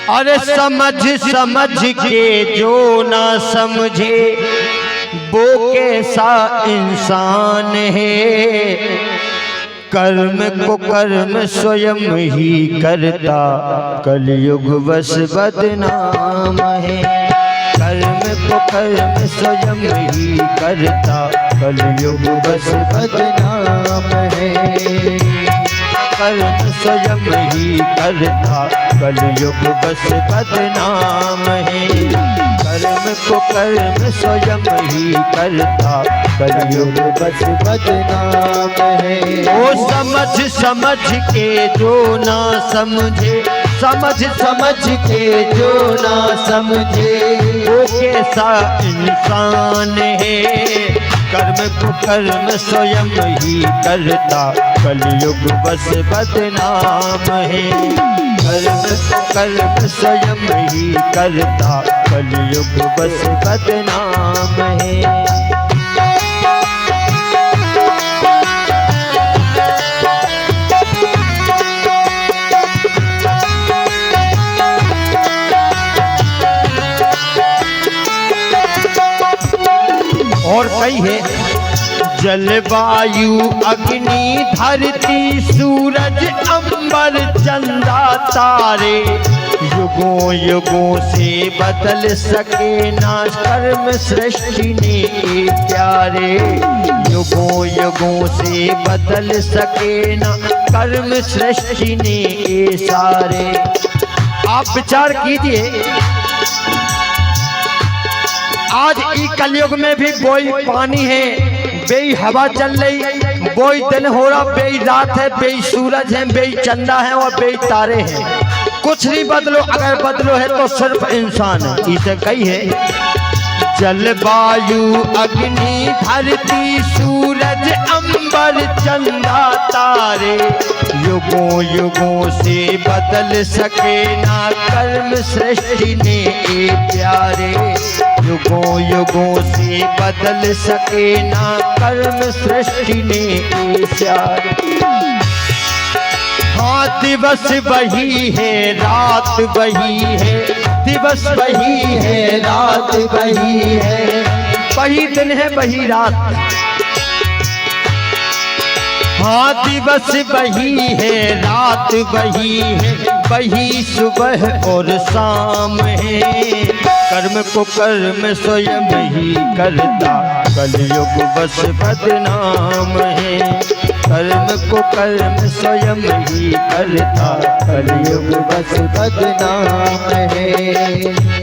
अरे समझ समझ के जो ना समझे वो कैसा इंसान है। कर्म को कर्म स्वयं ही करता कलयुग बस बदनाम है। कर्म को कर्म स्वयं ही करता कलयुग बस बदनाम है। कर्म स्वयं ही करता कलयुग बस बदनाम है। कर्म को कर्म स्वयं ही करता कलयुग बस बदनाम है। वो समझ समझ के जो ना समझे, समझ समझ के जो ना समझे वो कैसा इंसान है। कर्म को कर्म स्वयं ही करता कलयुग बस बदनाम है। कर्म को कर्म स्वयं ही करता कलयुग बस बदनाम है। और कई है, जलवायु अग्नि धरती सूरज अंबर चंदा तारे युगों युगों से बदल सके ना कर्म सृष्टि ने प्यारे। युगों युगों से बदल सके ना कर्म सृष्टि ने सारे। आप विचार कीजिए, आज ई कलयुग में भी बोई पानी है, बेई हवा चल रही, बोई दिन हो रहा, बेई रात है, बेई सूरज है, बेई चंदा है और बेई तारे हैं। कुछ नहीं बदलो, अगर बदलो है तो सिर्फ इंसान है। इसे कही है, जलवायु अग्नि धरती सूरज अंबर चंदा तारे युगों युगों से बदल सके ना कर्म सृष्टि ने प्यारे। युगों युगों से बदल सके ना कर्म सृष्टि ने प्यारे। हाँ दिवस वही है, रात वही है, दिवस वही है, रात वही है, वही दिन है वही रात। हाँ दिवस वही है, रात वही है, वही सुबह और शाम है। कर्म को कर्म स्वयं ही करता कलयुग बस बदनाम है। कर्म को कर्म स्वयं ही करता कलयुग बस बदनाम है।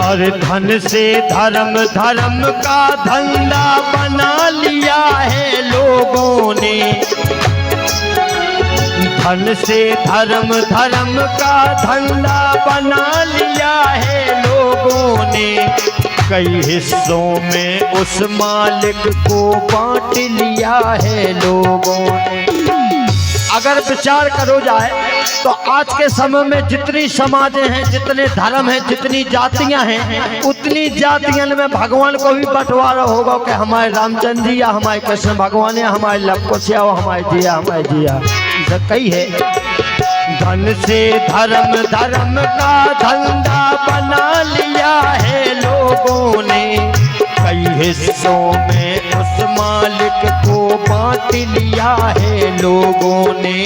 और धन से धर्म, धर्म का धंधा बना लिया है लोगों ने। धन से धर्म, धर्म का धंधा बना लिया है लोगों ने। कई हिस्सों में उस मालिक को बांट लिया है लोगों ने। अगर विचार करो जाए तो आज के समय में जितनी समाजें हैं, जितने धर्म हैं, जितनी जातियां हैं, उतनी जातियों में भगवान को भी बंटवारा होगा कि हमारे रामचंद्र जी या हमारे कृष्ण भगवान या हमारे लवकुश या हमारे जिया, हमारे जिया। कही है, धन से धर्म, धर्म का धंधा बना लिया है लोगों ने। कई हिस्सों में उस मालिक को बांट लिया है लोगों ने,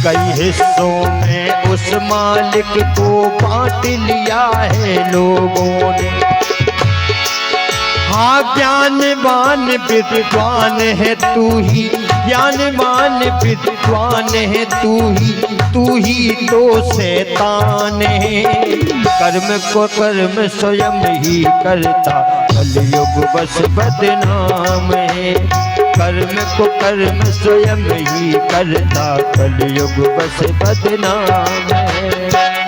कई हिस्सों में उस मालिक को बांट लिया है लोगों ने। हाँ ज्ञानवान विद्वान है तू ही, ज्ञानवान विद्वान है तू ही तो शैतान है। कर्म को कर्म स्वयं ही करता, कलयुग बस बदनाम है। कर्म को कर्म स्वयं ही करता, कलयुग बस बदनाम है।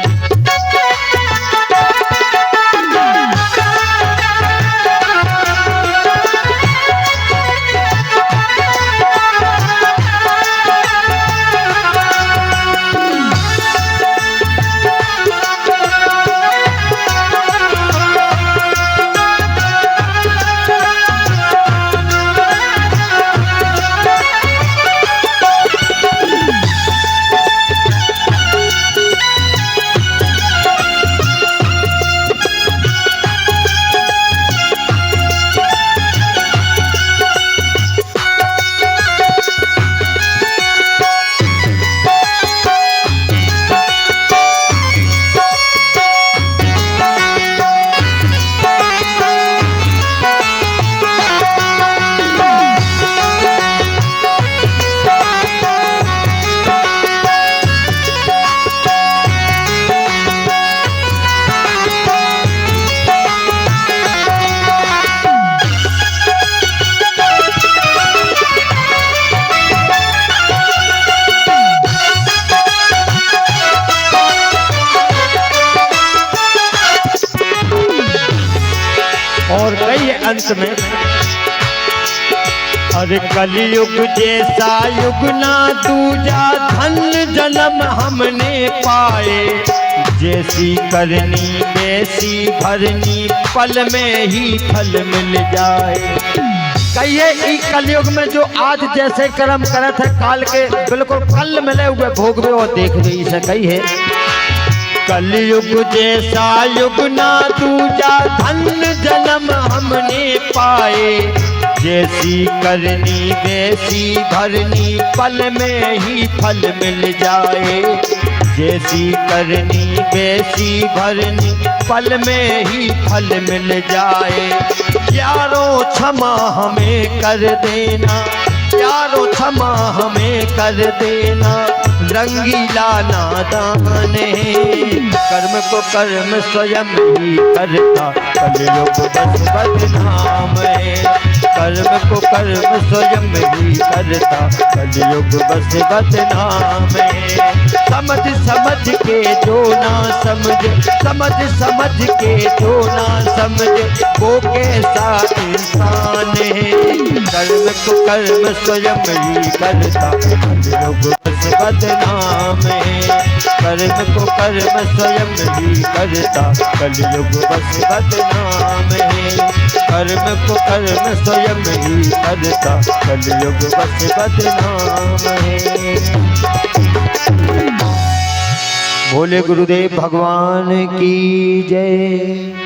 और कई अंत में, अरे कलयुग जैसा युग ना दूजा, धन जन्म हमने पाए। जैसी करनी वैसी भरनी, पल में ही फल मिल जाए। कहिए कलयुग में जो आज जैसे कर्म करत है, काल के बिल्कुल कल मिले हुए भोगवे और देख रही से। कहिए कलयुग जैसा युग ना दूजा, धन जन्म हमने पाए। जैसी करनी वैसी भरनी, पल में ही फल मिल जाए। जैसी करनी वैसी भरनी, पल में ही फल मिल जाए। यारों क्षमा हमें कर देना, यारों क्षमा हमें कर देना, रंगीला नादान है। कर्म को कर्म स्वयं ही करता, कलयुग बस बदनाम है। कर्म को कर्म स्वयं ही करता, कलयुग बस बदनाम है। समझ समझ के जो ना समझे, समझ समझ के जो ना समझे, वो कैसा इंसान है। कर्म को कर्म स्वयं ही करता, कलयुग बस बदनाम है। कर्म को कर्म स्वयं ही करता, कलयुग बस बदनाम है। कर्म को कर्म स्वयं ही करता, कलयुग बस बदनाम है। भोले गुरुदेव भगवान की जय।